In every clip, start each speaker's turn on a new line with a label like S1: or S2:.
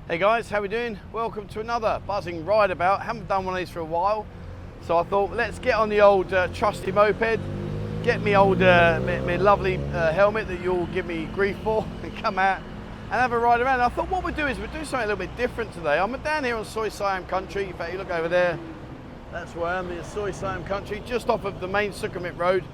S1: Hey guys, how we doing? Welcome to another buzzing ride about. Haven't done one of these for a while, so I thought let's get on the old trusty moped, get me old, me lovely helmet that you'll give me grief for, and come out and have a ride around. I thought what we'll do is we'll do something a little bit different today. I'm down here on Soi Siam country. In fact, you look over there, that's where I am, the Soi Siam country, just off of the main Sukhumvit road.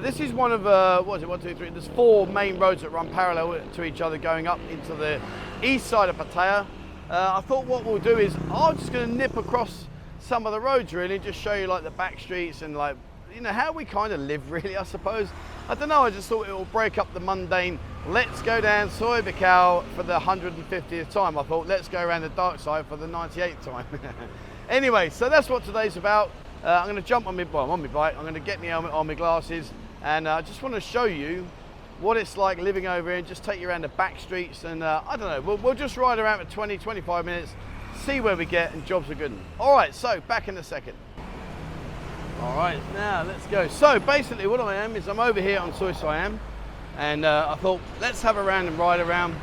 S1: This is one of, what is it, 1, 2, 3, there's 4 main roads that run parallel to each other going up into the east side of Pattaya. I thought what we'll do is I'm just going to nip across some of the roads really, just show you like the back streets and like, you know, how we kind of live really, I suppose. I don't know, I just thought it will break up the mundane. Let's go down KASIKORN for the 150th time. I thought let's go around the dark side for the 98th time. Anyway, so that's what today's about. I'm going to jump on my bike, I'm going to get my helmet on, my glasses, and I just want to show you what it's like living over here and just take you around the back streets, and I don't know, we'll just ride around for 20-25 minutes, see where we get, and jobs are good. All right, so back in a second. All right, now let's go. So basically what I am is I'm over here on Soi Siam, and I thought let's have a random ride around.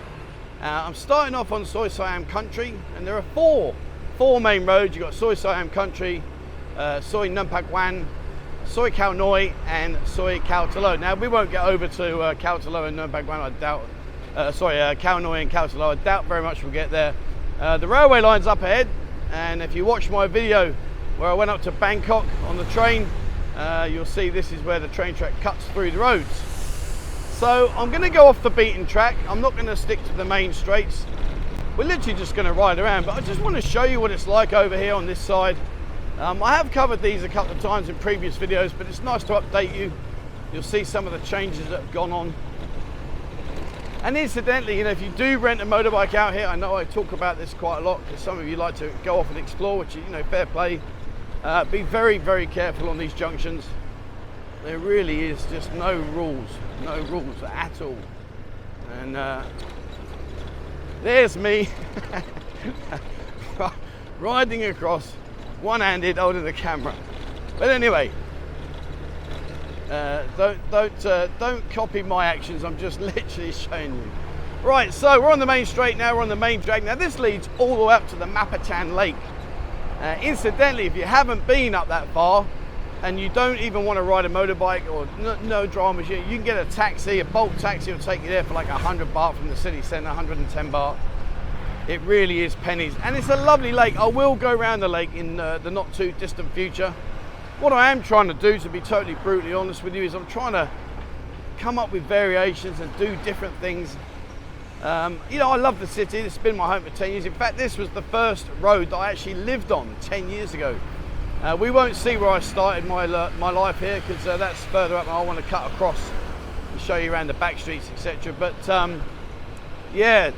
S1: I'm starting off on Soi Siam country, and there are four main roads. You've got Soi Siam country, Soi Numpak Wan, Soi Khao Noi, and Soi Khao Talo. Now we won't get over to Khao Talo and Numpak Wan, I doubt. Khao Noi and Khao Talo, I doubt very much we'll get there. The railway line's up ahead, and if you watch my video where I went up to Bangkok on the train, you'll see this is where the train track cuts through the roads. So I'm going to go off the beaten track. I'm not going to stick to the main straights. We're literally just going to ride around, but I just want to show you what it's like over here on this side. I have covered these a couple of times in previous videos, but it's nice to update you. You'll see some of the changes that have gone on. And incidentally, you know, if you do rent a motorbike out here, I know I talk about this quite a lot because some of you like to go off and explore, which is, you know, fair play. Be very, very careful on these junctions. There really is just no rules at all. And there's me riding across, one-handed holding the camera. But anyway, don't copy my actions. I'm just literally showing you. Right, so we're on the main straight now. We're on the main drag now. This leads all the way up to the Mapatan Lake. Incidentally, if you haven't been up that far and you don't even want to ride a motorbike or no dramas, you can get a taxi. A Bolt taxi will take you there for like 100 baht from the city centre, 110 baht. It really is pennies, and it's a lovely lake. I will go around the lake in the not too distant future. What I am trying to do, to be totally brutally honest with you, is I'm trying to come up with variations and do different things. You know, I love the city. It's been my home for 10 years. In fact, this was the first road that I actually lived on 10 years ago. We won't see where I started my life here because that's further up and I want to cut across and show you around the back streets, etc. But yeah,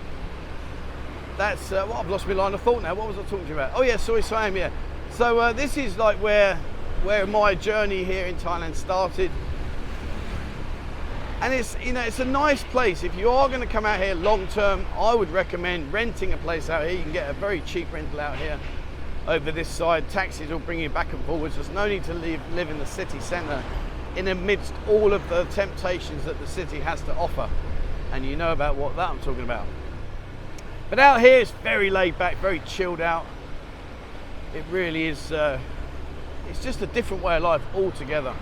S1: that's well, I've lost my line of thought now. What was I talking about? Oh yeah, Soi Siam, yeah. So this is like where my journey here in Thailand started. And it's, you know, it's a nice place. If you are going to come out here long term, I would recommend renting a place out here. You can get a very cheap rental out here over this side. Taxis will bring you back and forwards. There's no need to live in the city centre in amidst all of the temptations that the city has to offer. And you know about what that I'm talking about. But out here it's very laid back, very chilled out. It really is, it's just a different way of life altogether.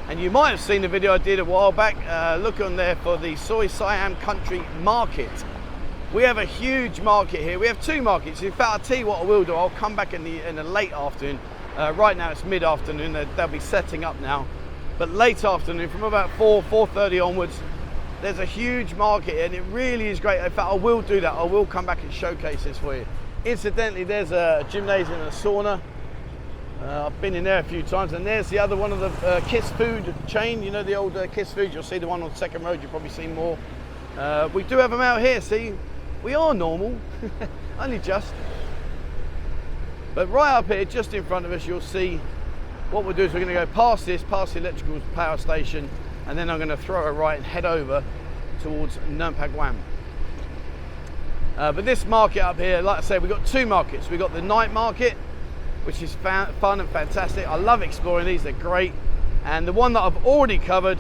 S1: And you might have seen the video I did a while back. Look on there for the Soi Siam Country Market. We have a huge market here. We have 2 markets. In fact, I'll tell you what I will do. I'll come back in the late afternoon. Right now it's mid-afternoon. They'll be setting up now. But late afternoon, from about 4:30 onwards, there's a huge market and it really is great. In fact, I will do that. I will come back and showcase this for you. Incidentally, there's a gymnasium and a sauna. I've been in there a few times, and there's the other one of the Kiss Food chain. You know the old Kiss Food. You'll see the one on Second Road. You've probably seen more. We do have them out here. See, we are normal, only just. But right up here, just in front of us, you'll see what we'll do is we're going to go past the electrical power station, and then I'm going to throw a right and head over towards Numpak Wan. But this market up here, like I said, we've got 2 markets. We've got the night market, which is fun and fantastic. I love exploring these, they're great. And the one that I've already covered,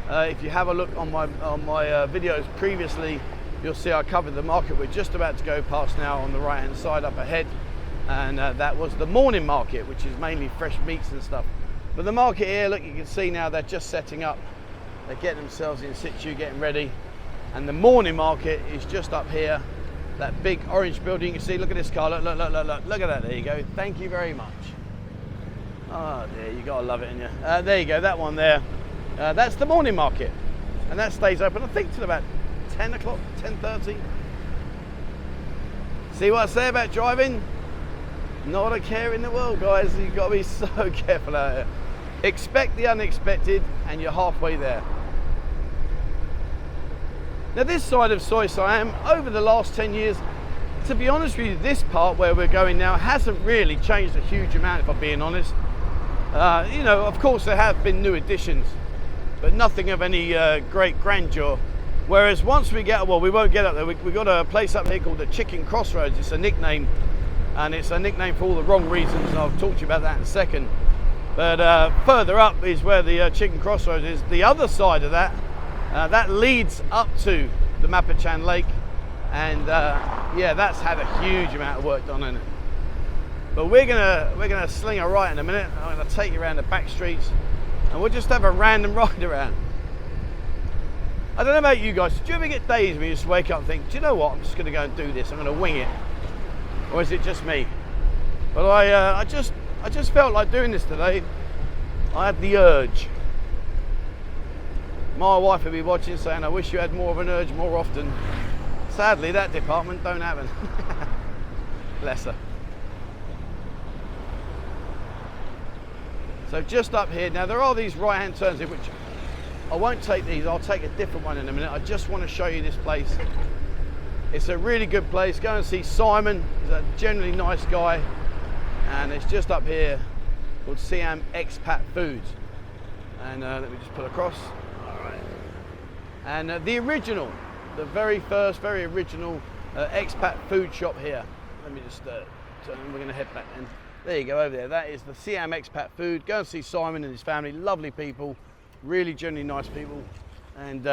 S1: if you have a look on my videos previously, you'll see I covered the market we're just about to go past now on the right hand side up ahead, and that was the morning market, which is mainly fresh meats and stuff. But the market here, look, you can see now they're just setting up, they're getting themselves in situ, getting ready, and the morning market is just up here, that big orange building. You can see, look at this car, look at that, there you go, thank you very much. Oh dear, you gotta love it, ain't you? There you go, that one there, that's the morning market, and that stays open I think till about 10 o'clock, 10:30. See what I say about driving? Not a care in the world, guys. You've got to be so careful out here. Expect the unexpected, and you're halfway there. Now this side of Siam, over the last 10 years, to be honest with you, this part where we're going now hasn't really changed a huge amount, if I'm being honest. You know, of course there have been new additions, but nothing of any great grandeur. Whereas once we get, well, we won't get up there, we've got a place up here called the Chicken Crossroads. It's a nickname, and it's a nickname for all the wrong reasons, and I'll talk to you about that in a second. But further up is where the Chicken Crossroads is. The other side of that, that leads up to the Mapachan Lake, and yeah, that's had a huge amount of work done in it. But we're gonna sling a right in a minute. I'm gonna take you around the back streets, and we'll just have a random ride around. I don't know about you guys, do you ever get days when you just wake up and think, do you know what, I'm just gonna go and do this, I'm gonna wing it? Or is it just me? But I just felt like doing this today. I had the urge. My wife would be watching saying, I wish you had more of an urge more often. Sadly, that department don't happen. Bless her. So just up here, now there are these right-hand turns here, which I won't take these, I'll take a different one in a minute. I just want to show you this place. It's a really good place. Go and see Simon, he's a generally nice guy. And it's just up here called Siam Expat Foods. And let me just pull across. All right. And the original, the very first, very original expat food shop here. Let me just turn, we're going to head back then. There you go, over there. That is the Siam Expat Food. Go and see Simon and his family. Lovely people, really genuinely nice people, and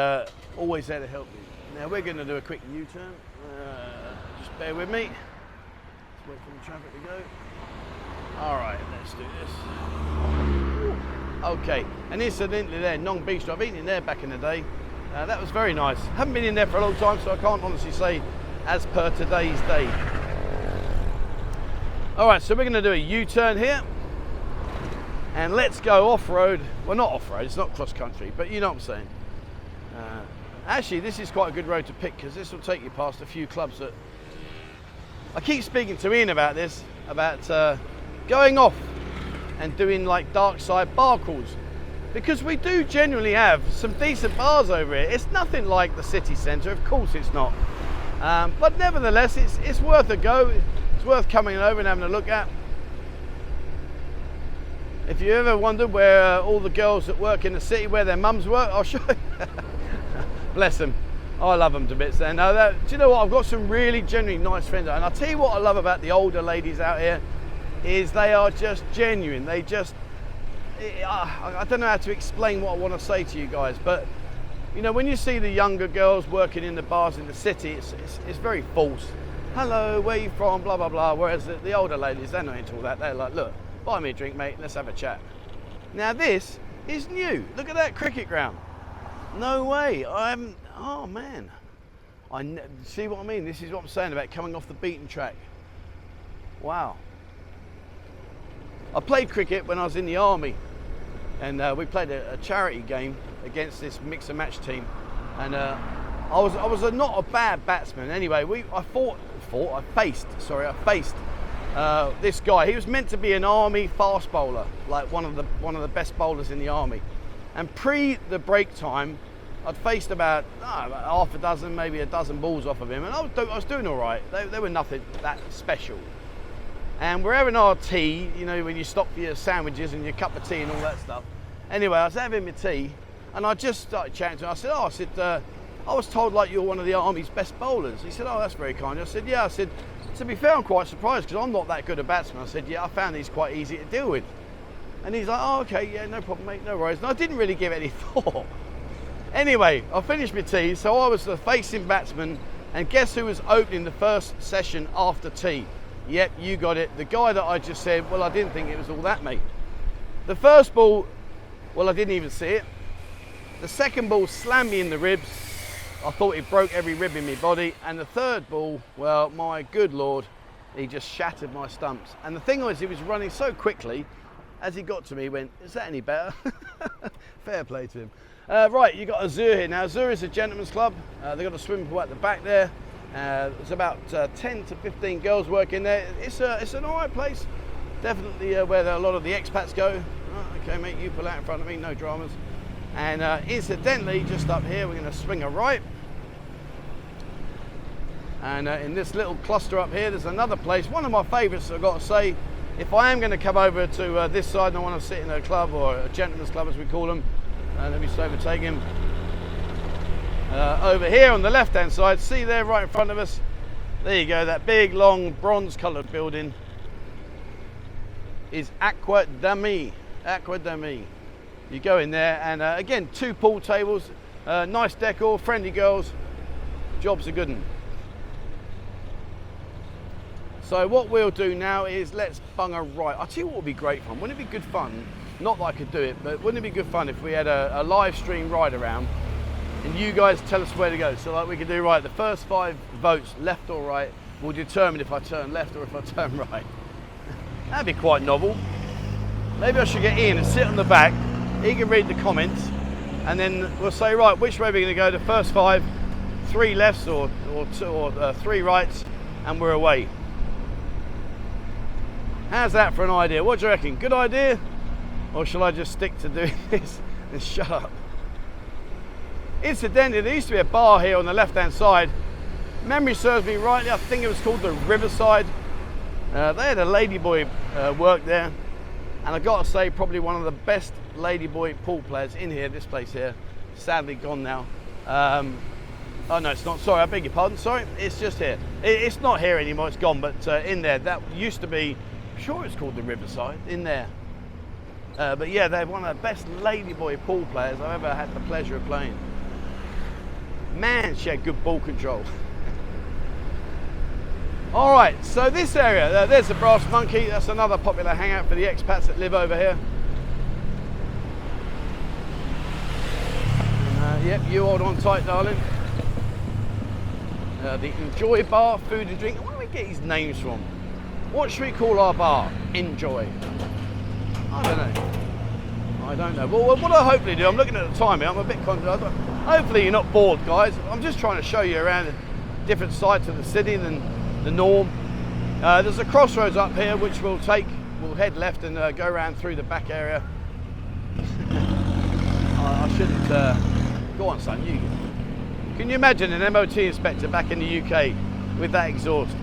S1: always there to help you. Now we're going to do a quick U-turn. Just bear with me. Let's wait for the traffic to go. All right, let's do this. Okay, and incidentally there, Nong Beach, I've eaten in there back in the day. That was very nice. Haven't been in there for a long time, so I can't honestly say as per today's day. All right, so we're going to do a U-turn here, and let's go off-road. Well, not off-road, it's not cross-country, but you know what I'm saying. Actually, this is quite a good road to pick, because this will take you past a few clubs that... I keep speaking to Ian about this, about going off and doing like dark side bar crawls, because we do generally have some decent bars over here. It's nothing like the city centre, of course it's not, but nevertheless it's worth a go. It's worth coming over and having a look at. If you ever wondered where all the girls that work in the city, where their mums work, I'll show you. Bless them. I love them to bits there. Now, do you know what? I've got some really genuinely nice friends, and I'll tell you what I love about the older ladies out here is they are just genuine. They just, I don't know how to explain what I want to say to you guys, but you know, when you see the younger girls working in the bars in the city, it's very false. Hello, where you from, blah, blah, blah. Whereas the older ladies, they're not into all that. They're like, look, buy me a drink, mate, let's have a chat. Now this is new. Look at that cricket ground. No way, oh man. See what I mean? This is what I'm saying about coming off the beaten track. Wow. I played cricket when I was in the army, and we played a charity game against this mix and match team, and I was not a bad batsman. Anyway, I faced this guy. He was meant to be an army fast bowler, like one of the best bowlers in the army. And pre the break time, I'd faced about half a dozen, maybe a dozen balls off of him, and I was doing all right. They were nothing that special. And we're having our tea, you know, when you stop for your sandwiches and your cup of tea and all that stuff. Anyway, I was having my tea, and I just started chatting to him. I said, I was told like you're one of the Army's best bowlers. He said, oh, that's very kind. I said, yeah. I said, to be fair, I'm quite surprised because I'm not that good a batsman. I said, yeah, I found these quite easy to deal with. And he's like, oh, okay, yeah, no problem, mate, no worries. And I didn't really give it any thought. Anyway, I finished my tea, so I was the facing batsman And guess who was opening the first session after tea? Yep, you got it. The guy that I just said, well, I didn't think it was all that, mate. The first ball, well, I didn't even see it. The second ball slammed me in the ribs. I thought it broke every rib in my body. And the third ball, well, my good Lord, he just shattered my stumps. And the thing was, he was running so quickly, as he got to me, he went, is that any better? Fair play to him. Right, you got Azure here. Now, Azure is a gentleman's club. They've got a swimming pool at the back there. There's about 10 to 15 girls working there. It's an all right place. Definitely where a lot of the expats go. Oh, okay, mate, you pull out in front of me, no dramas. And incidentally, just up here, we're going to swing a right. And in this little cluster up here, there's another place. One of my favourites, I've got to say. If I am going to come over to this side and I want to sit in a club, or a gentleman's club as we call them, let me just overtake him. Over here on the left hand side, see there right in front of us, there you go, that big long bronze coloured building is Academy. You go in there and again, 2 pool tables, nice decor, friendly girls, job's a good one. So what we'll do now is let's bung a right. I'll tell you what would be great fun. Wouldn't it be good fun? Not that I could do it, but wouldn't it be good fun if we had a live stream ride around and you guys tell us where to go? So like we could do, right, the first 5 votes, left or right, will determine if I turn left or if I turn right. That'd be quite novel. Maybe I should get Ian and sit on the back. He can read the comments and then we'll say, right, which way we're going to go? The first 5, 3 lefts or 3 rights, and we're away. How's that for an idea? What do you reckon? Good idea? Or shall I just stick to doing this and shut up? Incidentally, there used to be a bar here on the left-hand side. Memory serves me rightly, I think it was called the Riverside. They had a ladyboy work there. And I've got to say, probably one of the best ladyboy pool players in here, this place here. Sadly gone now. Oh no, it's not, sorry, I beg your pardon, sorry. It's just here. It's not here anymore, it's gone, but in there, that used to be, I'm sure it's called the Riverside, in there. But yeah, they're one of the best ladyboy pool players I've ever had the pleasure of playing. Man, she had good ball control. All right, so this area, there's the Brass Monkey. That's another popular hangout for the expats that live over here. Yep, you hold on tight, darling. The Enjoy Bar, food and drink. Where do we get these names from? What should we call our bar? Enjoy. I don't know. Well, what I hopefully do, I'm looking at the time here, I'm a bit conscious. Hopefully you're not bored, guys. I'm just trying to show you around the different sides of the city than the norm. There's a crossroads up here which we'll head left and go around through the back area. I shouldn't, go on son, you. Can you imagine an MOT inspector back in the UK with that exhaust?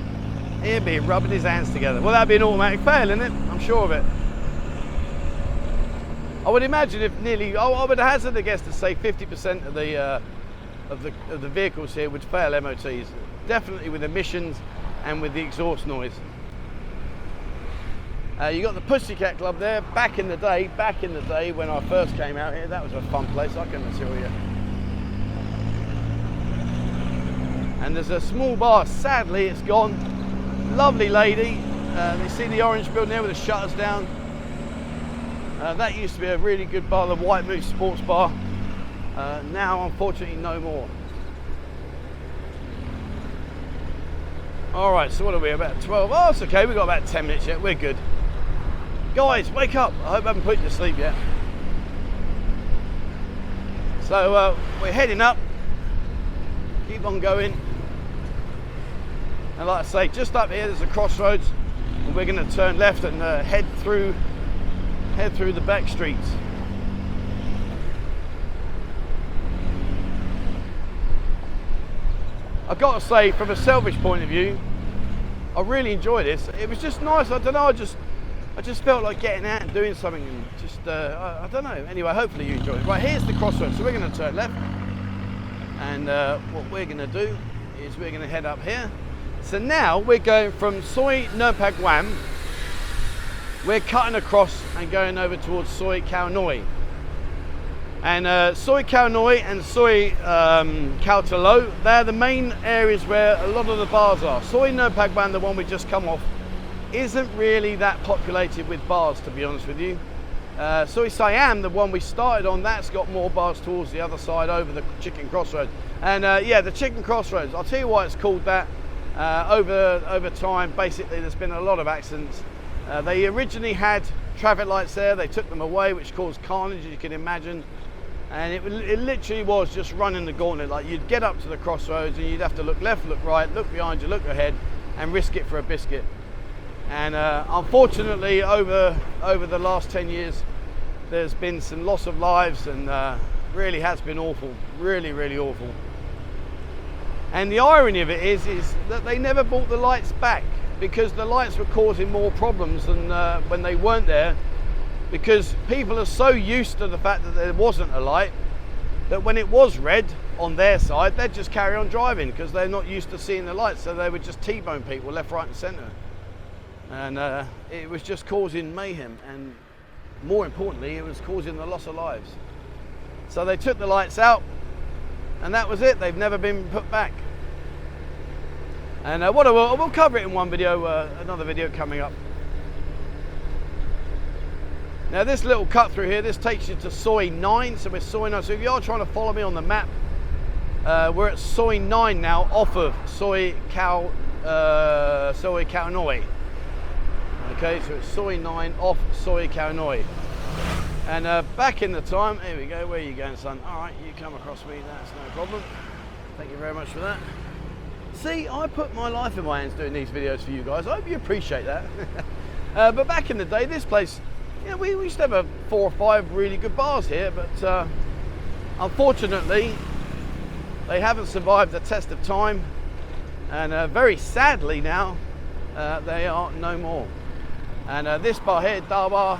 S1: He'd be rubbing his hands together. Well, that'd be an automatic fail, isn't it? I'm sure of it. I would imagine if I would hazard a guess to say 50% of the vehicles here would fail MOTs. Definitely with emissions and with the exhaust noise. You got the Pussycat Club there. Back in the day when I first came out here, that was a fun place, I can assure you. And there's a small bar, sadly it's gone. Lovely lady. You see the orange building there with the shutters down. That used to be a really good bar, the White Moose Sports Bar. Now, unfortunately, no more. All right, so what are we, about 12? Oh, it's okay, we've got about 10 minutes yet, we're good. Guys, wake up. I hope I haven't put you to sleep yet. So, we're heading up. Keep on going. And like I say, just up here, there's a crossroads. And we're going to turn left and head through the back streets. I've got to say, from a selfish point of view, I really enjoyed this. It was just nice. I don't know. I just felt like getting out and doing something, and just I don't know. Anyway, hopefully you enjoyed it. Right, here's the crossroads. So we're going to turn left, and what we're going to do is we're going to head up here. So now we're going from Soi Nurpag Wam. We're cutting across and going over towards Soi Khao Noi. And Soi Khao Noi and Soi Khao Talo, they're the main areas where a lot of the bars are. Soi No Pag Ban, the one we just come off, isn't really that populated with bars, to be honest with you. Soi Siam, the one we started on, that's got more bars towards the other side over the Chicken Crossroads. And yeah, the Chicken Crossroads, I'll tell you why it's called that. Over time, basically there's been a lot of accidents. They originally had traffic lights there, they took them away, which caused carnage, as you can imagine. And it literally was just running the gauntlet. Like, you'd get up to the crossroads and you'd have to look left, look right, look behind you, look ahead, and risk it for a biscuit. And unfortunately, over the last 10 years, there's been some loss of lives, and really has been awful, really, really awful. And the irony of it is that they never brought the lights back, because the lights were causing more problems than when they weren't there. Because people are so used to the fact that there wasn't a light that when it was red on their side, they'd just carry on driving because they're not used to seeing the lights, so they would just T-bone people left, right and centre. And it was just causing mayhem, and more importantly, it was causing the loss of lives. So they took the lights out, and that was it. They've never been put back. And we'll cover it in one video, another video coming up. Now this little cut through here, this takes you to Soi 9, so we're Soi 9. So if you are trying to follow me on the map, we're at Soi 9 now, off of Soi Khao Noi. Okay, so it's Soi 9 off Soi Khao Noi. And back in the time, here we go, where are you going, son? All right, you come across me, that's no problem. Thank you very much for that. See, I put my life in my hands doing these videos for you guys. I hope you appreciate that. But back in the day, this place, yeah, we used to have 4 or 5 really good bars here, but unfortunately, they haven't survived the test of time, and very sadly now, they are no more. And this bar here, Da Bar,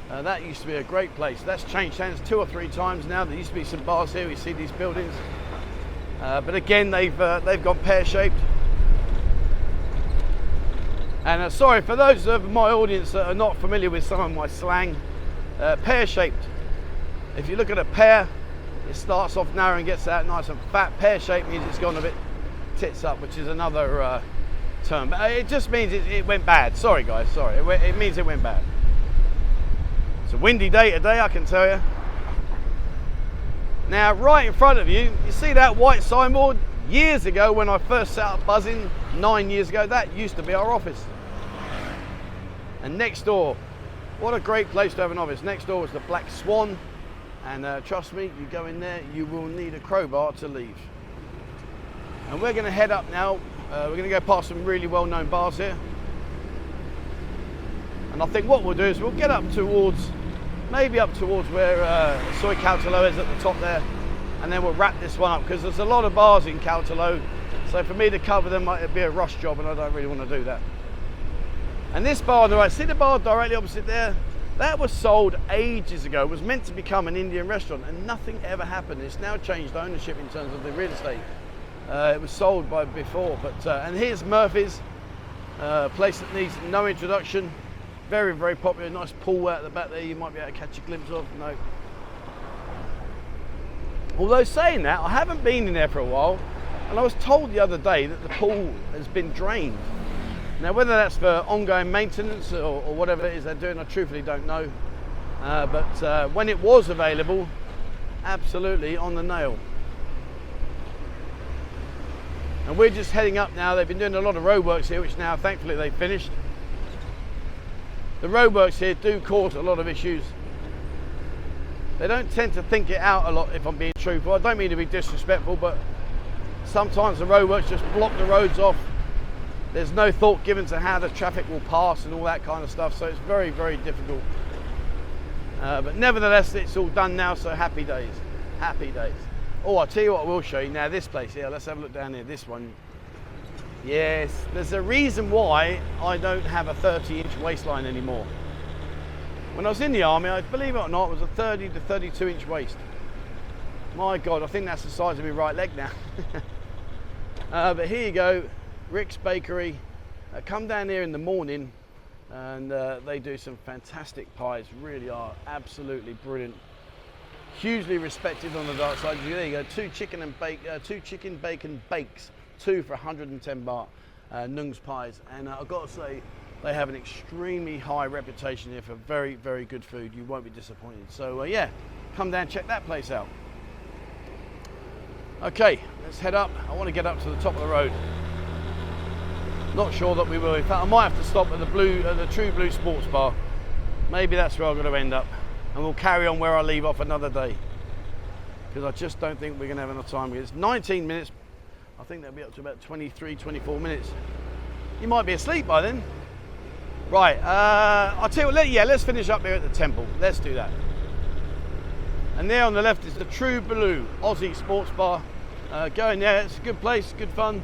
S1: that used to be a great place. That's changed hands 2 or 3 times now. There used to be some bars here, we see these buildings, but again, they've gone pear-shaped. And sorry for those of my audience that are not familiar with some of my slang. Pear-shaped. If you look at a pear, it starts off narrow and gets out nice and fat. Pear-shaped means it's gone a bit tits up, which is another term. But it just means it went bad. Sorry guys, sorry. It means it went bad. It's a windy day today, I can tell you. Now, right in front of you, you see that white signboard? Years ago, when I first set up Buzzing, 9 years ago, that used to be our office. And next door, what a great place to have an office. Next door was the Black Swan, and trust me, you go in there, you will need a crowbar to leave. And we're going to head up now. We're going to go past some really well-known bars here. And I think what we'll do is we'll get up towards, maybe up towards where Soi Khao Talo is at the top there. And then we'll wrap this one up, because there's a lot of bars in Khao Talo, so for me to cover them might be a rush job, and I don't really want to do that. And this bar on the right, see the bar directly opposite there? That was sold ages ago. It was meant to become an Indian restaurant, and nothing ever happened. It's now changed ownership in terms of the real estate. It was sold by before, but and here's Murphy's, place that needs no introduction. Very, very popular. Nice pool out the back there. You might be able to catch a glimpse of. No. Although saying that, I haven't been in there for a while, and I was told the other day that the pool has been drained. Now, whether that's for ongoing maintenance or whatever it is they're doing, I truthfully don't know. But when it was available, absolutely on the nail. And we're just heading up now. They've been doing a lot of roadworks here, which now thankfully they've finished. The roadworks here do cause a lot of issues. They don't tend to think it out a lot, if I'm being truthful. I don't mean to be disrespectful, but sometimes the roadworks just block the roads off. There's no thought given to how the traffic will pass and all that kind of stuff, so it's very, very difficult. But nevertheless, it's all done now, so happy days. Happy days. Oh, I'll tell you what I will show you. Now this place here, let's have a look down here, this one. Yes, there's a reason why I don't have a 30-inch waistline anymore. When I was in the army, I believe it or not, it was a 30 to 32-inch waist. My God, I think that's the size of my right leg now. But here you go, Rick's Bakery. Come down here in the morning, and they do some fantastic pies. Really are absolutely brilliant. hugely respected on the dark side. There you go, two chicken bacon bakes, 2 for 110 baht, Nung's pies, and I've got to say they have an extremely high reputation here for very, very good food. You won't be disappointed. So yeah, come down, check that place out. Okay, let's head up. I want to get up to the top of the road. Not sure that we will. In fact, I might have to stop at the True Blue Sports Bar. Maybe that's where I'm going to end up, and we'll carry on where I leave off another day, because I just don't think we're going to have enough time. It's 19 minutes. I think they'll be up to about 23, 24 minutes. You might be asleep by then. Right, I'll tell you what, let's finish up here at the temple. Let's do that. And there on the left is the True Blue Aussie Sports Bar. Go in there, it's a good place, good fun.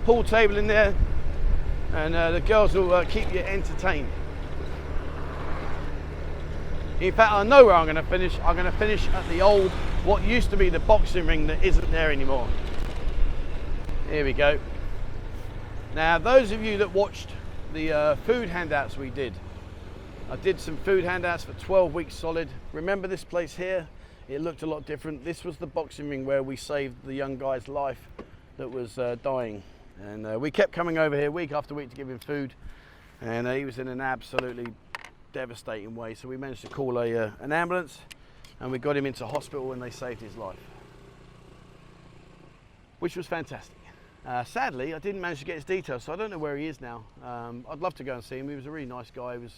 S1: Pool table in there, and the girls will keep you entertained. In fact, I know where I'm going to finish. I'm going to finish at the old, what used to be the boxing ring that isn't there anymore. Here we go. Now, those of you that watched the food handouts we did, I did some food handouts for 12 weeks solid. Remember this place here? It looked a lot different. This was the boxing ring where we saved the young guy's life that was dying. And we kept coming over here week after week to give him food. And he was in an absolutely devastating way. So we managed to call an ambulance, and we got him into hospital, and they saved his life, which was fantastic. Sadly, I didn't manage to get his details, so I don't know where he is now. I'd love to go and see him. He was a really nice guy. He was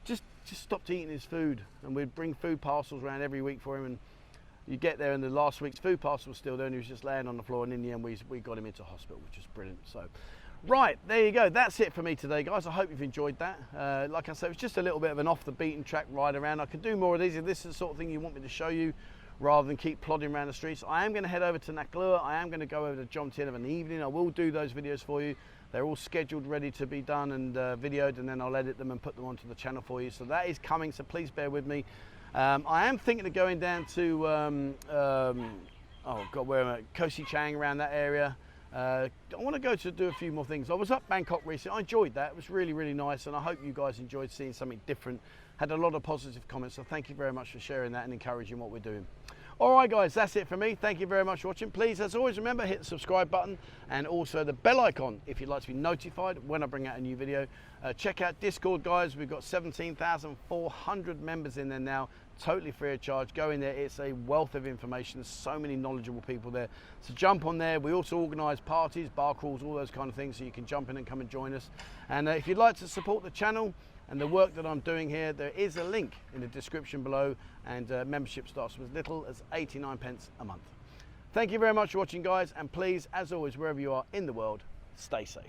S1: just stopped eating his food, and we'd bring food parcels around every week for him, and you get there and the last week's food parcel was still there, and he was just laying on the floor, and in the end we got him into hospital, which was brilliant. So right, there you go, that's it for me today, guys. I hope you've enjoyed that. Like I said, it was just a little bit of an off the beaten track ride around. I could do more of these if this is the sort of thing you want me to show you, rather than keep plodding around the streets. I am going to head over to Naklua. I am going to go over to Jom Tien of an evening. I will do those videos for you. They're all scheduled, ready to be done and videoed, and then I'll edit them and put them onto the channel for you. So that is coming, so please bear with me. I am thinking of going down to, oh God, where am I? Kosi Chang, around that area. I want to go to do a few more things. I was up Bangkok recently. I enjoyed that. It was really, really nice, and I hope you guys enjoyed seeing something different. Had a lot of positive comments, so thank you very much for sharing that and encouraging what we're doing. All right, guys, that's it for me. Thank you very much for watching. Please, as always, remember, hit the subscribe button and also the bell icon if you'd like to be notified when I bring out a new video. Check out Discord, guys. We've got 17,400 members in there now, totally free of charge. Go in there. It's a wealth of information. There's so many knowledgeable people there. So jump on there. We also organise parties, bar crawls, all those kind of things, so you can jump in and come and join us. And if you'd like to support the channel and the work that I'm doing here, there is a link in the description below, and membership starts with as little as 89p a month. Thank you very much for watching, guys, and please, as always, wherever you are in the world, stay safe.